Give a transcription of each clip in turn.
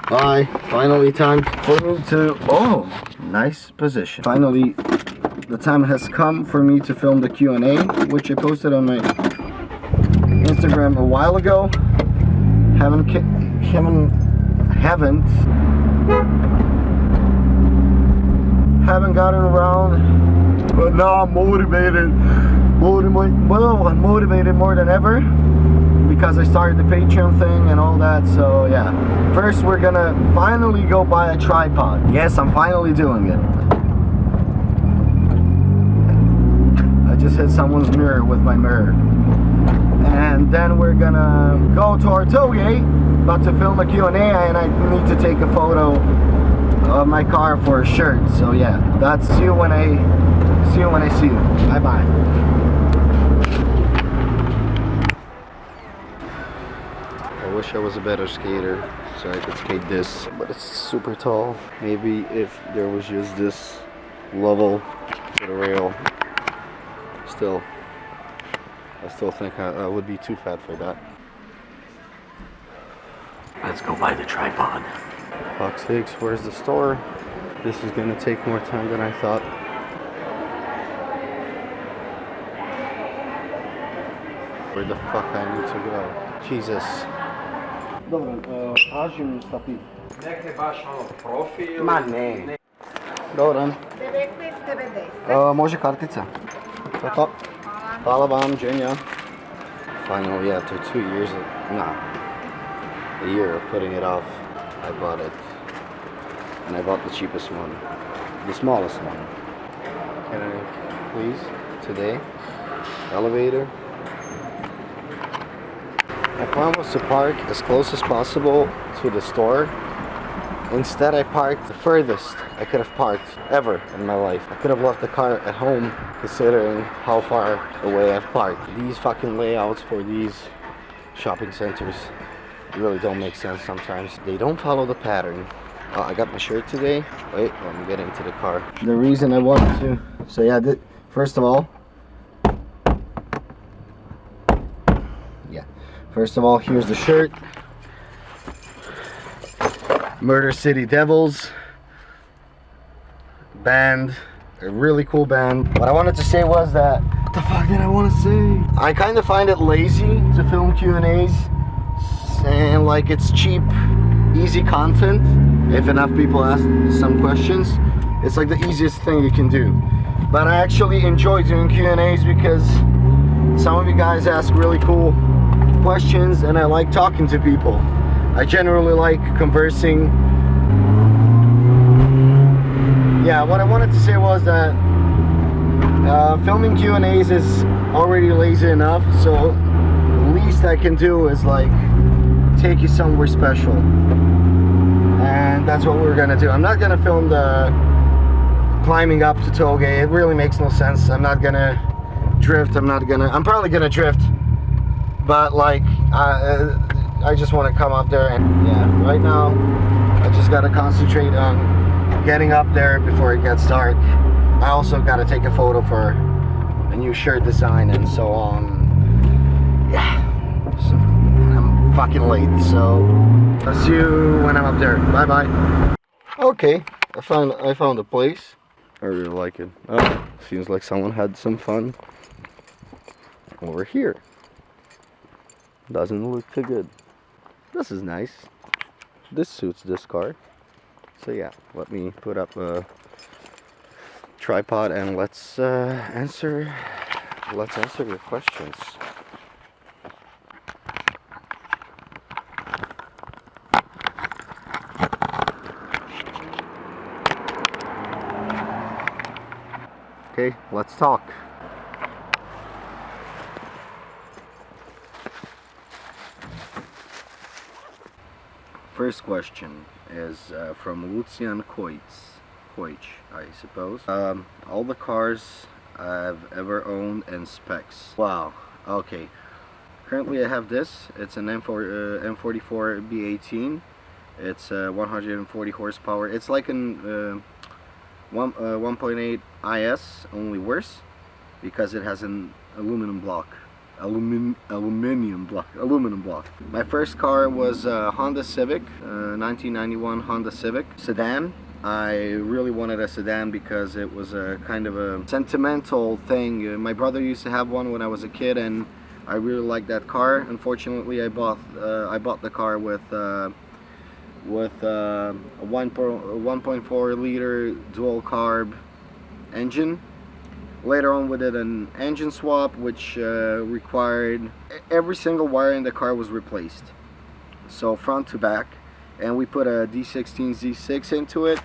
Bye. Finally time for me to... Oh, nice position. Finally, the time has come for me to film the Q&A, which I posted on my Instagram a while ago. Haven't gotten around, but now I'm motivated more than ever because I started the Patreon thing and all that. So yeah, first we're gonna finally go buy a tripod. Yes, I'm finally doing it. I just hit someone's mirror with my mirror. And then we're gonna go to our tailgate, about to film a Q&A, and I need to take a photo of my car for a shirt. So yeah, that's see you when I see you. Bye bye. I wish I was a better skater so I could skate this, but it's super tall. Maybe if there was just this level to the rail. Still, I still think I would be too fat for that. Let's go buy the tripod. Fuck's sakes, where's the store? This is gonna take more time than I thought. Where the fuck I need to go? Jesus. Dobro, Ažim stapi. Neke baš ono profil. Ma ne. Dobro. 19,90. Može kartica. To. Hvala vam, Jenja. Finally, after 2 years, a year of putting it off, I bought it. And I bought the cheapest one. The smallest one. Can I, please, today? Elevator. My plan was to park as close as possible to the store. Instead, I parked the furthest I could have parked ever in my life. I could have left the car at home, considering how far away I've parked. These fucking layouts for these shopping centers really don't make sense sometimes. They don't follow the pattern. I got my shirt today. Wait, I'm getting to the car. The reason I wanted to... So yeah, first of all, here's the shirt. Murder City Devils band, a really cool band. What I wanted to say was that, what the fuck did I want to say? I kind of find it lazy to film Q&As, and like it's cheap, easy content. If enough people ask some questions, it's like the easiest thing you can do. But I actually enjoy doing Q&As because some of you guys ask really cool questions, and I like talking to people. I generally like conversing. Yeah, what I wanted to say was that filming Q&As is already lazy enough, so the least I can do is like take you somewhere special. And that's what we're gonna do. I'm not gonna film the climbing up to Toge. It really makes no sense. I'm not gonna drift. I'm probably gonna drift, but like I just want to come up there, and yeah, right now I just got to concentrate on getting up there before it gets dark. I also got to take a photo for a new shirt design and so on. Yeah, so I'm fucking late, so I'll see you when I'm up there. Bye bye. Okay, I found a place. I really like it. Oh, seems like someone had some fun over here. Doesn't look too good. This is nice. This suits this car. So yeah, let me put up a tripod and let's answer your questions. Okay, let's talk. First question is from Lucian Koich, I suppose. All the cars I've ever owned and specs. Wow, okay. Currently I have this. It's an M44 B18. It's 140 horsepower. It's like an 1.8 IS, only worse, because it has an aluminum block. aluminum block. My first car was a Honda Civic, 1991 Honda Civic sedan. I really wanted a sedan because it was a kind of a sentimental thing. My brother used to have one when I was a kid, and I really liked that car. Unfortunately, I bought the car with a 1.4 liter dual carb engine. Later on, we did an engine swap, which required every single wire in the car was replaced, so front to back, and we put a D16 Z6 into it,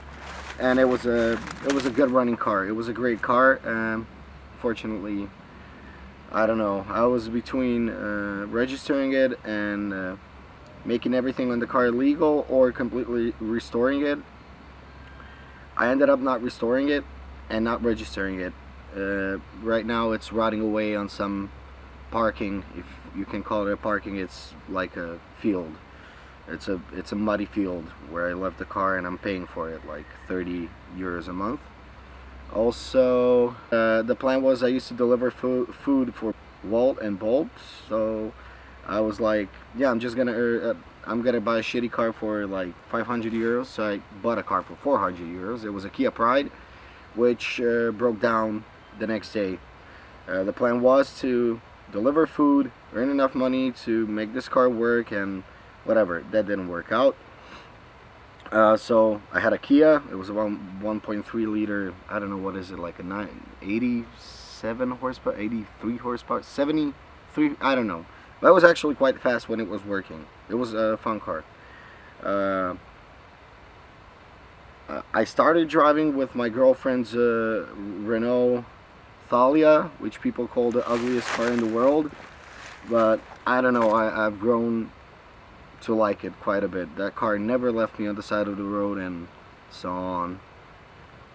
and it was a good running car. It was a great car. Fortunately, I don't know. I was between registering it and making everything on the car legal or completely restoring it. I ended up not restoring it and not registering it. Right now it's rotting away on some parking, if you can call it a parking. It's like a field. It's a muddy field where I left the car, and I'm paying for it like 30 euros a month. Also, the plan was I used to deliver food for Walt and Bolt, so I was like, yeah, I'm gonna buy a shitty car for like 500 euros. So I bought a car for 400 euros. It was a Kia Pride, which broke down the next day. The plan was to deliver food, earn enough money to make this car work, and whatever. That didn't work out. So I had a Kia. It was around 1.3 liter. I don't know, what is it, like a 87 horsepower, 83 horsepower, 73. I don't know. But it was actually quite fast when it was working. It was a fun car. I started driving with my girlfriend's Renault Thalia, which people call the ugliest car in the world. But I don't know, I've grown to like it quite a bit. That car never left me on the side of the road and so on.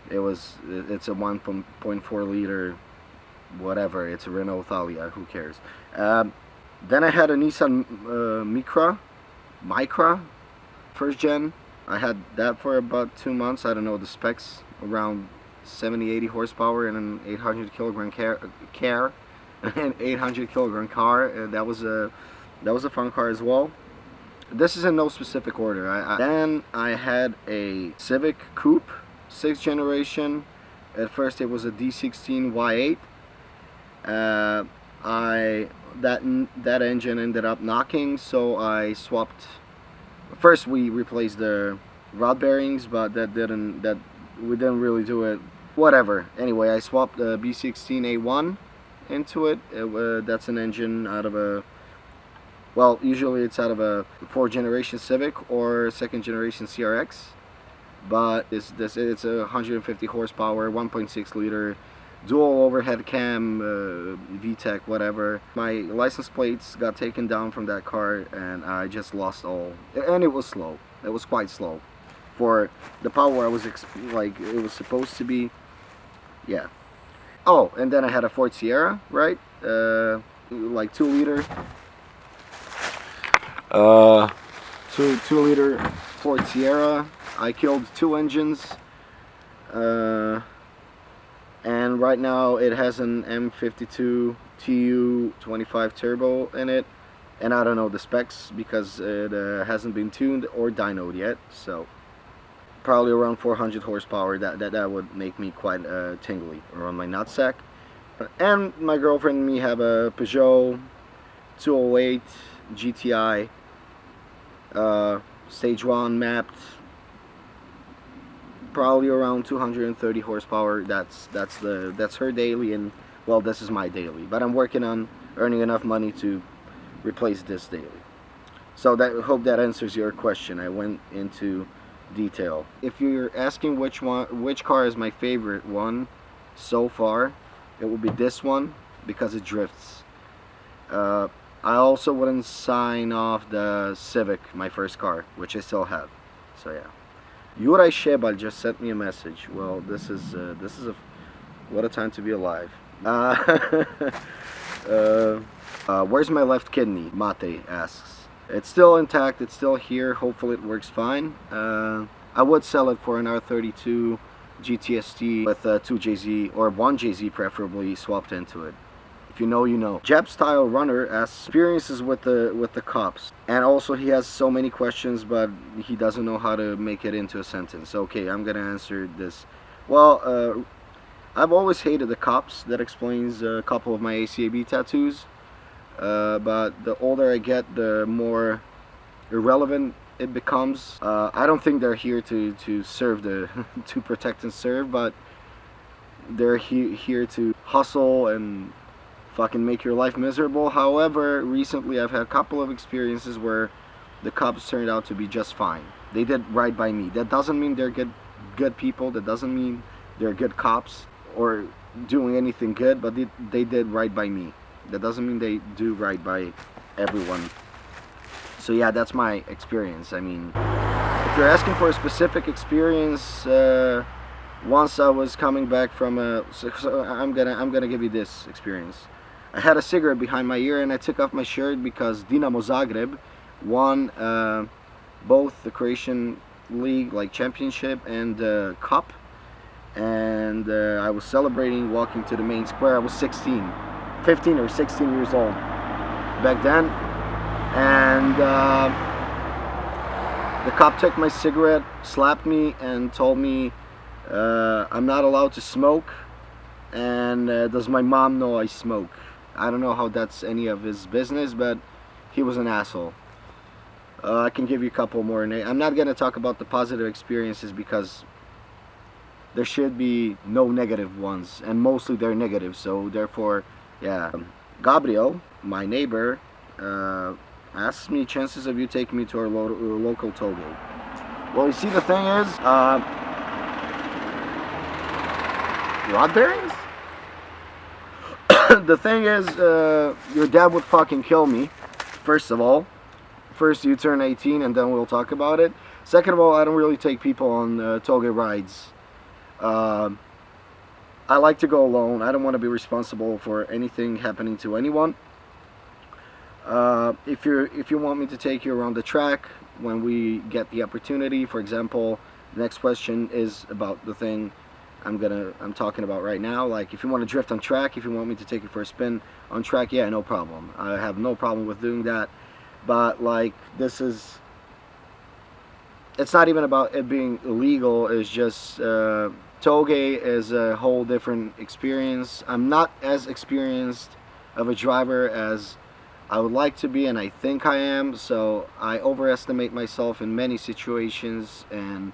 It's a 1.4 liter, whatever. It's a Renault Thalia, who cares. Then I had a Nissan Micra, first gen. I had that for about 2 months. I don't know the specs, around 70-80 horsepower and an 800 kilogram an 800 kilogram car. That was a fun car as well. This is in no specific order. Then I had a Civic Coupe, 6th generation. At first it was a D16 Y8. That engine ended up knocking, so I swapped. First we replaced the rod bearings, but we didn't really do it. Whatever. Anyway, I swapped the B16 A1 into it. That's an engine out of a, well, usually it's out of a 4th generation Civic or 2nd generation CRX, but it's a 150 horsepower, 1.6 liter dual overhead cam, VTEC, whatever. My license plates got taken down from that car, and I just lost all. And it was slow. It was quite slow for the power I was like it was supposed to be. Yeah. Oh, and then I had a Ford Sierra, right? Like 2 liter. 2 liter Ford Sierra. I killed 2 engines. And right now it has an M52 TU 25 turbo in it, and I don't know the specs because it hasn't been tuned or dynoed yet. So probably around 400 horsepower. That would make me quite tingly around my nutsack. And my girlfriend and me have a Peugeot 208 GTI, stage 1 mapped. Probably around 230 horsepower. That's her daily, and well, this is my daily. But I'm working on earning enough money to replace this daily. So hope that answers your question. I went into detail. If you're asking which car is my favorite one so far, it will be this one because it drifts. I also wouldn't sign off the Civic, my first car, which I still have. So yeah. Juraj Shebal just sent me a message. Well, this is what a time to be alive. Where's my left kidney? Mate asks. It's still intact. It's still here. Hopefully it works fine. I would sell it for an R32 GTST with 2 JZ or 1 JZ preferably swapped into it. If you know, you know. Jeb Style Runner asks experiences with the cops, and also he has so many questions, but he doesn't know how to make it into a sentence. Okay, I'm gonna answer this. Well, I've always hated the cops. That explains a couple of my ACAB tattoos. But the older I get, the more irrelevant it becomes. I don't think they're here to serve to protect and serve, but they're here to hustle and fucking make your life miserable. However, recently I've had a couple of experiences where the cops turned out to be just fine. They did right by me. That doesn't mean they're good people. That doesn't mean they're good cops or doing anything good, but they did right by me. That doesn't mean they do right by everyone. So yeah, that's my experience. I mean, if you're asking for a specific experience, once I was coming back from so I'm gonna give you this experience. I had a cigarette behind my ear and I took off my shirt because Dinamo Zagreb won both the Croatian League like championship and the cup, and I was celebrating, walking to the main square. I was 15 or 16 years old back then, and the cop took my cigarette, slapped me, and told me I'm not allowed to smoke, and does my mom know I smoke? I don't know how that's any of his business, but he was an asshole. I can give you a couple more. I'm not going to talk about the positive experiences because there should be no negative ones, and mostly they're negative, so therefore, yeah. Gabriel, my neighbor, asks me chances of you taking me to our local toll gate. Well, you see, the thing is, rod bearings? The thing is, your dad would fucking kill me, first of all. First you turn 18 and then we'll talk about it. Second of all, I don't really take people on tollgate rides. I like to go alone. I don't want to be responsible for anything happening to anyone. If you want me to take you around the track when we get the opportunity, for example, the next question is about the thing I'm talking about right now. Like, if you want to drift on track, if you want me to take you for a spin on track, yeah, no problem. I have no problem with doing that. But like, it's not even about it being illegal. It's just tollgate is a whole different experience. I'm not as experienced of a driver as I would like to be, and I think I am. So I overestimate myself in many situations, and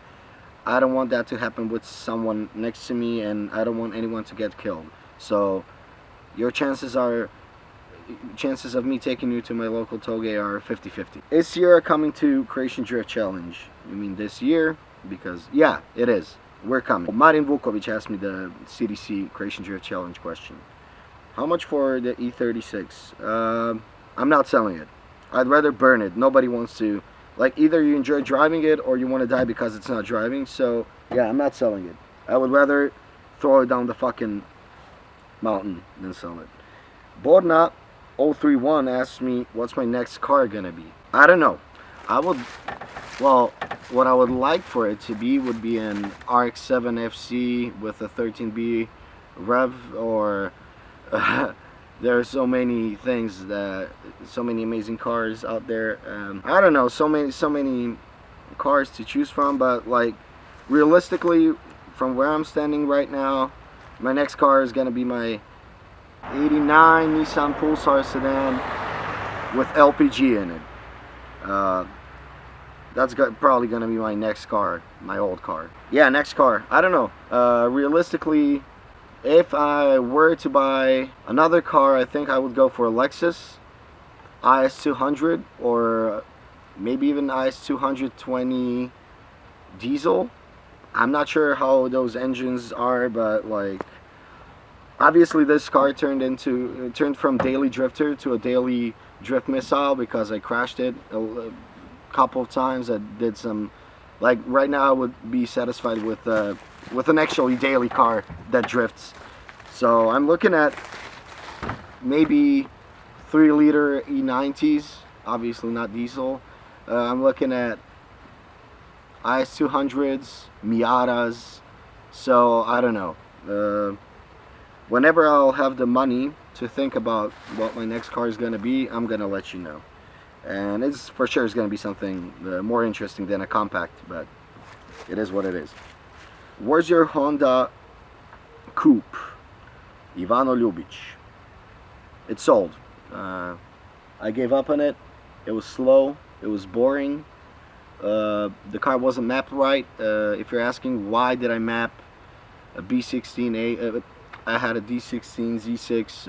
I don't want that to happen with someone next to me, and I don't want anyone to get killed. So your chances of me taking you to my local tollgate are 50-50. Is Sierra coming to Croatian Drift Challenge? You mean this year? Because yeah, it is. We're coming. Marin Vukovic asked me the CDC Croatian Drift Challenge question. How much for the E36? I'm not selling it. I'd rather burn it. Nobody wants to. Like, either you enjoy driving it or you want to die because it's not driving. So yeah, I'm not selling it. I would rather throw it down the fucking mountain than sell it. Borna 031 asked me, what's my next car gonna be? I don't know. Well, what I would like for it to be would be an RX-7 FC with a 13B rev, or there are so many things so many amazing cars out there. I don't know, so many cars to choose from, but like, realistically, from where I'm standing right now, my next car is gonna be my 89 Nissan Pulsar sedan with LPG in it. That's probably gonna be my next car, my old car. Yeah, next car. I don't know. Realistically, if I were to buy another car, I think I would go for a Lexus IS200, or maybe even IS220 diesel. I'm not sure how those engines are, but like, obviously this car turned from daily drifter to a daily drift missile because I crashed it a couple of times. I did some, like, right now I would be satisfied with an actually daily car that drifts. So I'm looking at maybe 3-liter E90s, obviously not diesel. I'm looking at IS200s, Miatas. So I don't know. Whenever I'll have the money to think about what my next car is gonna be, I'm gonna let you know. And it's for sure it's gonna be something more interesting than a compact, but it is what it is. Where's your Honda Coupe? Ivano Ljubic. It's sold. I gave up on it. It was slow. It was boring. The car wasn't mapped right. If you're asking why did I map a B16A, I had a D16 Z6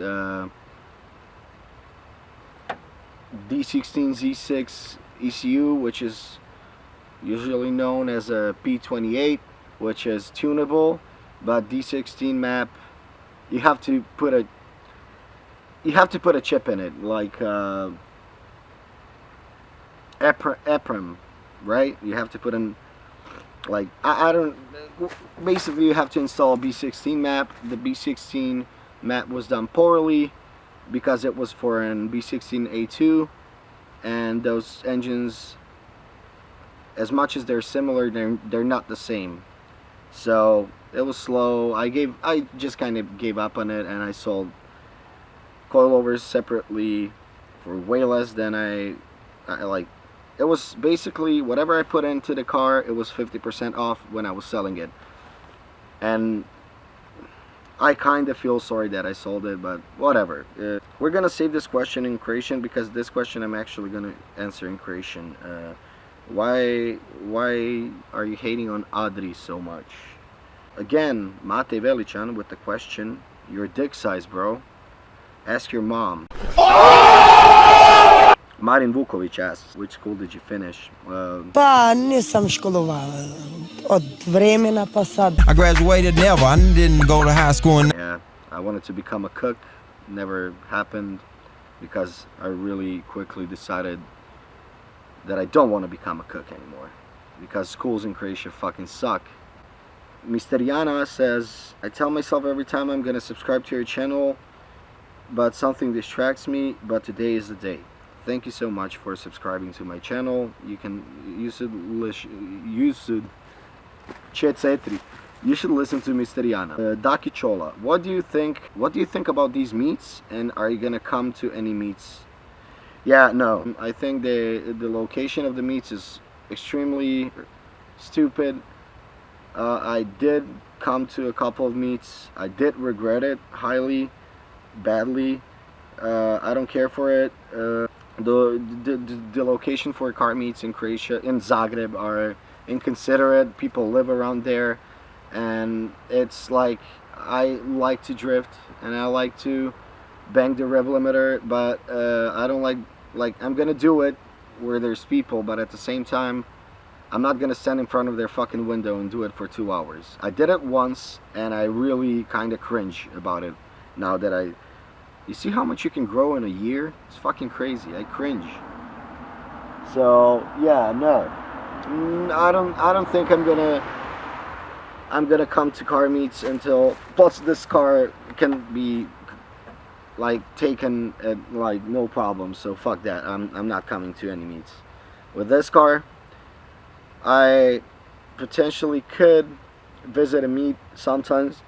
D16 Z6 ECU, which is usually known as a P28, which is tunable, but D16 map, you have to put a chip in it, like EPROM, right? You have to put in, like, I don't, basically you have to install a B16 map. The B16 map was done poorly because it was for an B16A2, and those engines, as much as they're similar, they're not the same. So it was slow. I just kind of gave up on it, and I sold coilovers separately for way less than I like. It was basically whatever I put into the car, it was 50% off when I was selling it. And I kind of feel sorry that I sold it, but whatever. We're gonna save this question in Croatian, because this question I'm actually gonna answer in Croatian. Why are you hating on Adri so much? Again, Mate Velichan with the question, your dick size, bro. Ask your mom. Marin Vukovic asks, which school did you finish? Pa nisam školovala od vremena pa sad. I graduated never. I didn't go to high school. Yeah, I wanted to become a cook. Never happened because I really quickly decided that I don't want to become a cook anymore, because schools in Croatia fucking suck. Misteriana says, I tell myself every time I'm gonna subscribe to your channel, but something distracts me, but today is the day. Thank you so much for subscribing to my channel. You should listen to Misteriana. Daki Chola, what do you think about these meets, and are you gonna come to any meets? Yeah, no. I think the location of the meets is extremely stupid. I did come to a couple of meets. I did regret it highly, badly. I don't care for it. The location for car meets in Croatia, in Zagreb, are inconsiderate. People live around there, and it's like, I like to drift and I like to bang the rev limiter, but I don't like I'm gonna do it where there's people, but at the same time I'm not gonna stand in front of their fucking window and do it for 2 hours. I did it once and I really kind of cringe about it now that you see how much you can grow in a year? It's fucking crazy. I cringe. So yeah, no, I don't think I'm gonna come to car meets until, plus this car can be like taken at like no problem, so fuck that. I'm not coming to any meets. With this car, I potentially could visit a meet sometimes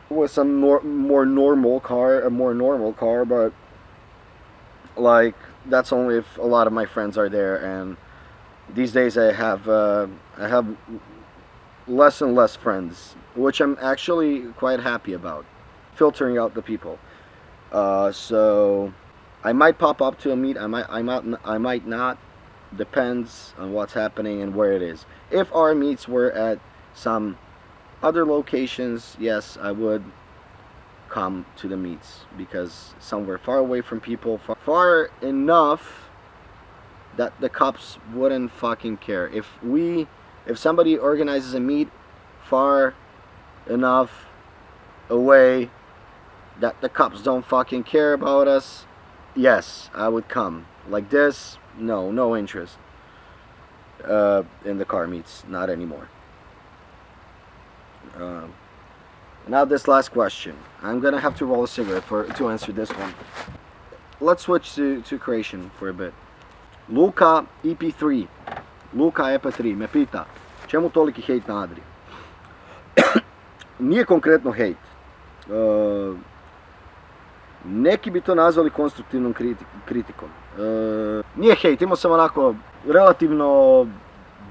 with some more normal car, but like that's only if a lot of my friends are there, and these days I have less and less friends, which I'm actually quite happy about, filtering out the people. So I might pop up to a meet, I might not, depends on what's happening and where it is. If our meets were at some other locations, yes, I would come to the meets, because somewhere far away from people, far enough that the cops wouldn't fucking care. If somebody organizes a meet far enough away that the cops don't fucking care about us, yes, I would come. Like this, no interest in the car meets, not anymore. Now this last question, I'm gonna have to roll a cigarette to answer this one. Let's switch to Croatian for a bit. Luka EP3 me pita, čemu toliki hejt na Adri? Nije konkretno hejt. Neki bi to nazvali konstruktivnom kritikom. Nije hejt, imao sam onako relativno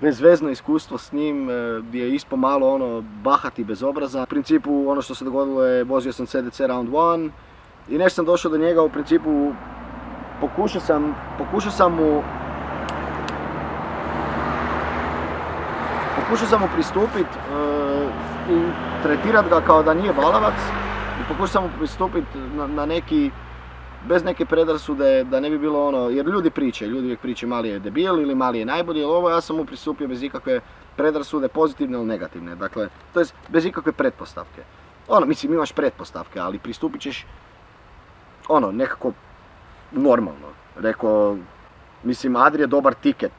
bezvezno iskustvo s njim, gdje je ispao malo ono bahat i bezobrazan. U principu ono što se dogodilo je, vozio sam CDC Round 1 i nešto sam došao do njega, u principu pokušao sam mu pristupiti i tretirati ga kao da nije balavac i pokušao sam mu pristupiti na neki, bez neke predrasude, da ne bi bilo ono, jer ljudi uvijek pričaju mali je debil ili mali je najbolji, ili ovo, ja sam mu pristupio bez ikakve predrasude, pozitivne ili negativne, dakle, to je bez ikakve pretpostavke. Ono, mislim, imaš pretpostavke, ali pristupit ćeš, ono, nekako normalno. Rekao, mislim, Adrija je dobar tiket,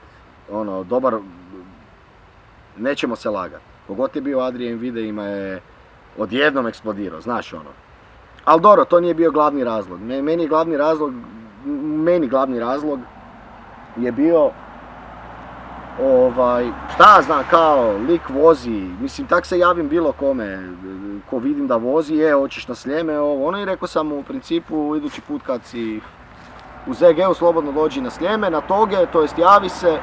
ono, dobar, nećemo se lagati. Kogod je bio Adrijem videima je odjednom eksplodirao, znaš ono. Ali dobro, to nije bio glavni razlog. Meni glavni razlog je bio, šta ja znam, kao lik vozi, mislim, tak se javim bilo kome, ko vidim da vozi, hoćeš na Sljeme, ono, i rekao sam mu u principu, idući put kad si u ZG-u, slobodno dođi na Sljeme, na toge, to jest javi se,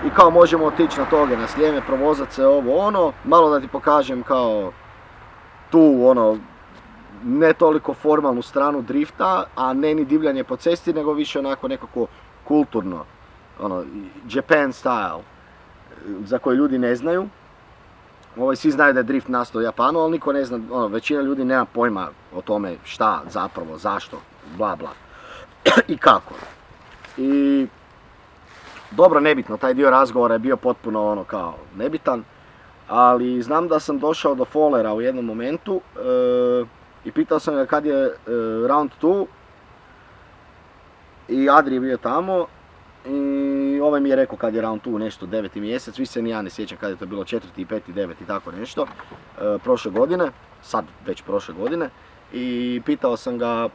i kao možemo otići na toge, na Sljeme, provozat se ono, malo da ti pokažem kao tu ono, ne toliko formalnu stranu drifta, a ne ni divljanje po cesti, nego više onako nekako kulturno, ono, Japan style, za koje ljudi ne znaju. Svi znaju da je drift nastao u Japanu, ali niko ne zna, ono, većina ljudi nema pojma o tome šta, zapravo, zašto, bla bla i kako. I dobro, nebitno, taj dio razgovora je bio potpuno ono kao nebitan, ali znam da sam došao do follera u jednom momentu i pitao sam ga kad je round 2 i Adri je bio tamo i ovaj mi je rekao kad je round 2 nešto 9. mjesec, vi se ni ja ne sjećam kad je to bilo 4., 5., 9. i tako nešto, prošle godine, sad već prošle godine, i pitao sam ga,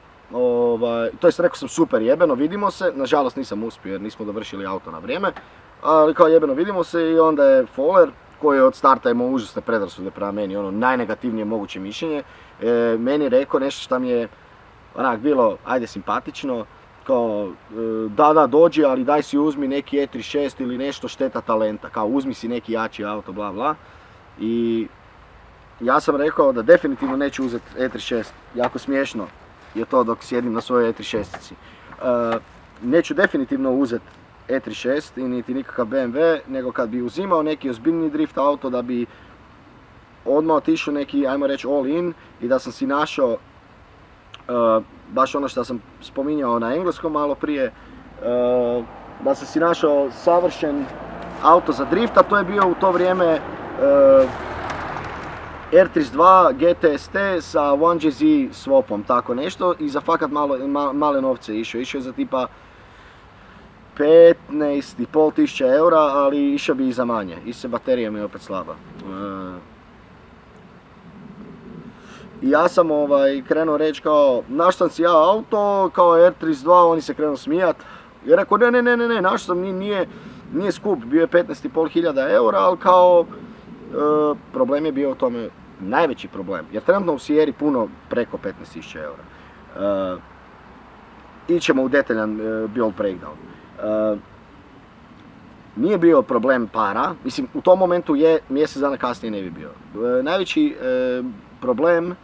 to jest rekao sam super, jebeno, vidimo se, nažalost nisam uspio jer nismo dovršili auto na vrijeme, ali kao jebeno, vidimo se, i onda je foller koji od starta imao užasne predrasude prema meni, ono najnegativnije moguće mišljenje, meni rekao nešto što mi je onak bilo, ajde, simpatično, kao da dođi, ali daj si uzmi neki E36 ili nešto, šteta talenta, kao uzmi si neki jači auto, bla bla. I ja sam rekao da definitivno neću uzeti E36, jako smiješno je to dok sjedim na svojoj E36-ici. Neću definitivno uzeti E36 i niti nikakav BMW, nego kad bi uzimao neki ozbiljni drift auto, da bi odmah otišao neki, ajmo reći, all in, i da sam si našao baš ono što sam spominjao na engleskom malo prije, da sam si našao savršen auto za drift, a to je bio u to vrijeme R32 GTST sa 1JZ swapom, tako nešto, i za fakat male novce išao je za tipa 15.500 eura, ali išao bi i za manje, i se baterija mi je opet slaba. I ja sam krenuo reći kao, našao sam si ja auto, kao R32, oni se krenuo smijat. I rekao, ne, našao sam, nije skup, bio je 15.500 eura, ali kao, problem je bio u tome, najveći problem, jer trenutno u Sierri puno preko 15.000 eura. Ićemo u detaljan build breakdown. Nije bio problem para, mislim, u tom momentu je, mjesec dana kasnije ne bi bio. Najveći problem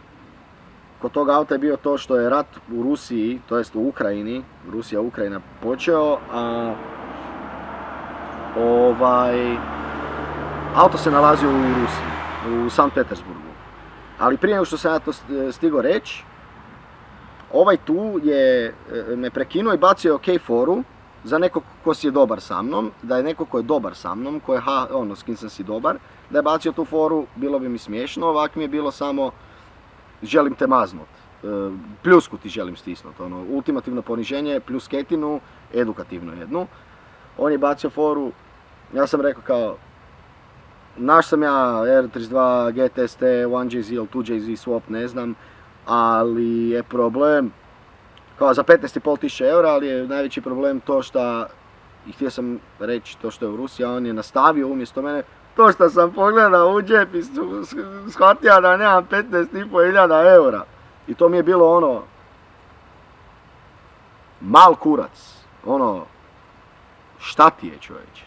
kod tog auta je bio to što je rat u Rusiji, to jest u Ukrajini, Rusija-Ukrajina počeo, a auto se nalazio u Rusiji, u Sankt Petersburgu. Ali prije nego što sam ja to stigao reći, ovaj tu je me prekinuo i bacio foru za nekog ko si je dobar sa mnom, da je neko ko je dobar sa mnom, ko je s kim sam si dobar, da je bacio tu foru, bilo bi mi smiješno, ovak mi je bilo samo želim te maznut, pljusku ti želim stisnut, ultimativno poniženje plus ketinu, edukativno jednu. On je bacio foru, ja sam rekao kao, naš sam ja R32 GTST, 1JZ ili 2JZ swap, ne znam, ali je problem, kao za 15.500 eura, ali je najveći problem to što, i htio sam reći to što je u Rusiji, a on je nastavio umjesto mene, to što sam pogledao u džep i shvatio da nemam 15.500 eura. I to mi je bilo ono, mal kurac, ono, šta ti je, čovječe?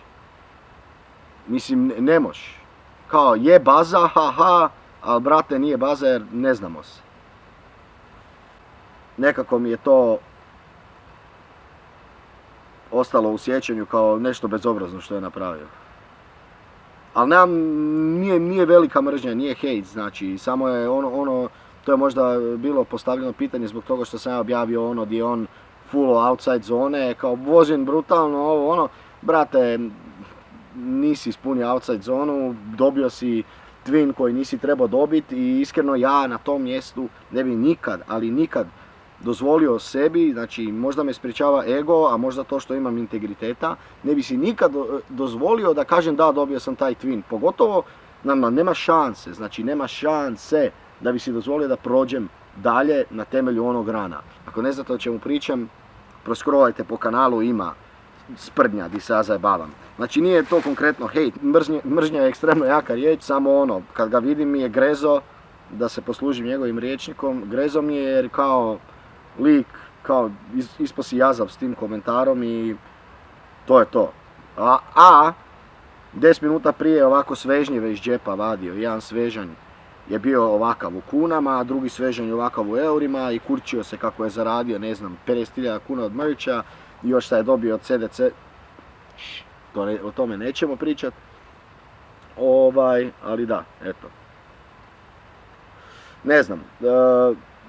Mislim, ne moš. Kao, je baza, haha, ali brate, nije baza jer ne znamo se. Nekako mi je to ostalo u sjećanju kao nešto bezobrazno što je napravio. Ali nije velika mržnja, nije hejt, znači, samo je ono, to je možda bilo postavljeno pitanje zbog toga što sam ja objavio ono gdje on full outside zone, kao vozim brutalno, ovo, ono, brate, nisi ispunio outside zonu, dobio si twin koji nisi trebao dobiti i iskreno ja na tom mjestu ne bi nikad, ali nikad dozvolio sebi, znači možda me sprječava ego, a možda to što imam integriteta, ne bi si nikad dozvolio da kažem da, dobio sam taj twin, pogotovo nema šanse, znači nema šanse da bi si dozvolio da prođem dalje na temelju onog rana. Ako ne znate o čemu pričam, proskrolajte po kanalu, ima sprdnja di se ja zajebavam. Znači nije to konkretno hejt, mržnja je ekstremno jaka riječ, samo ono, kad ga vidim mi je grezo, da se poslužim njegovim rječnikom, grezo mi je jer kao lik, kao ispo si jazav s tim komentarom i to je to. A 10 minuta prije ovako svežnjeve iz džepa vadio, jedan svežanj je bio ovakav u kunama, a drugi svežanj ovakav u eurima i kurčio se kako je zaradio, ne znam, 50.000 kuna od merča i još šta je dobio od CDC. O tome nećemo pričat. Ali da, eto. Ne znam,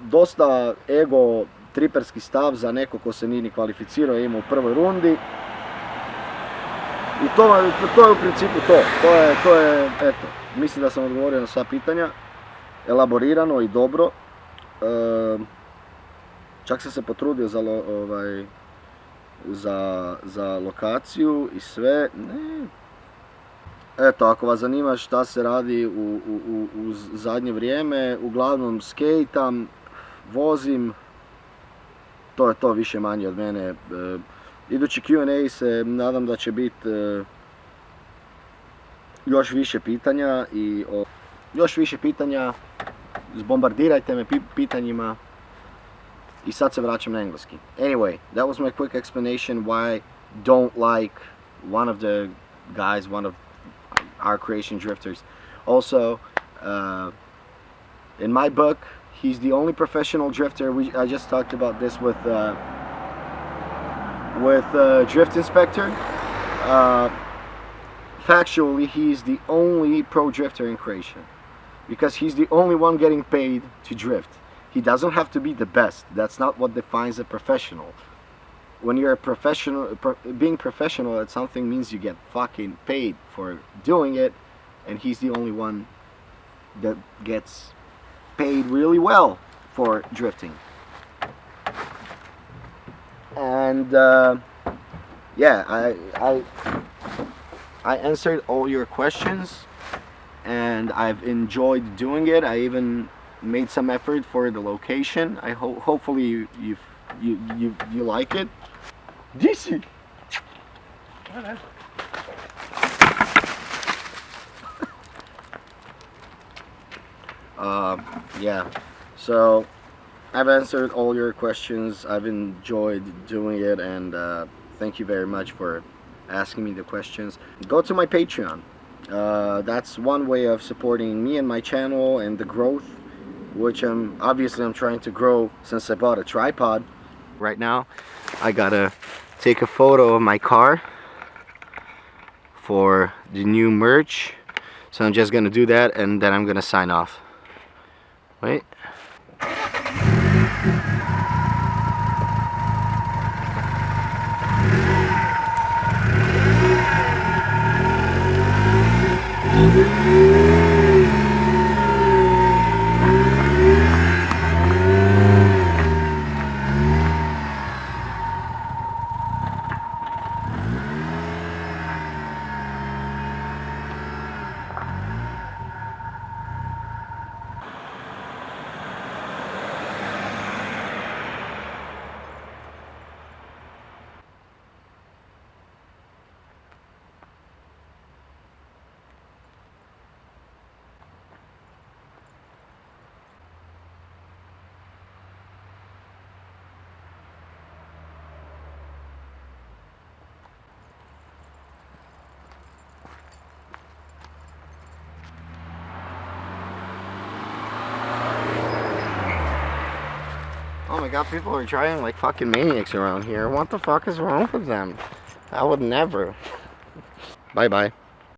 dosta ego triperski stav za neko ko se nije ni kvalificirao, ima u prvoj rundi. I to je u principu to. To je, eto, mislim da sam odgovorio na sva pitanja. Elaborirano i dobro. Čak sam se potrudio za lokaciju i sve. Eto, ako vas zanima šta se radi u zadnje vrijeme, uglavnom skejtam, vozim, to je to više manje od mene. Idući Q&A se nadam da će biti još više pitanja, zbombardirajte me pitanjima i sad se vraćam na engleski. Anyway, that was my quick explanation why I don't like one of the guys, one of our creation drifters. Also, in my book, he's the only professional drifter. I just talked about this with Drift Inspector. Factually, he's the only pro drifter in Croatia because he's the only one getting paid to drift. He doesn't have to be the best. That's not what defines a professional. When you're a professional, being professional at something means you get fucking paid for doing it, and he's the only one that gets paid really well for drifting. And yeah, I answered all your questions, and I've enjoyed doing it. I even made some effort for the location. I hopefully you like it. DC. Yeah. So I've answered all your questions. I've enjoyed doing it, and thank you very much for asking me the questions. Go to my Patreon. That's one way of supporting me and my channel and the growth, which I'm trying to grow since I bought a tripod. Right now, I gotta take a photo of my car for the new merch. So I'm just gonna do that, and then I'm gonna sign off. Wait. my god, people are driving like fucking maniacs around here. What the fuck is wrong with them? I would never. Bye bye.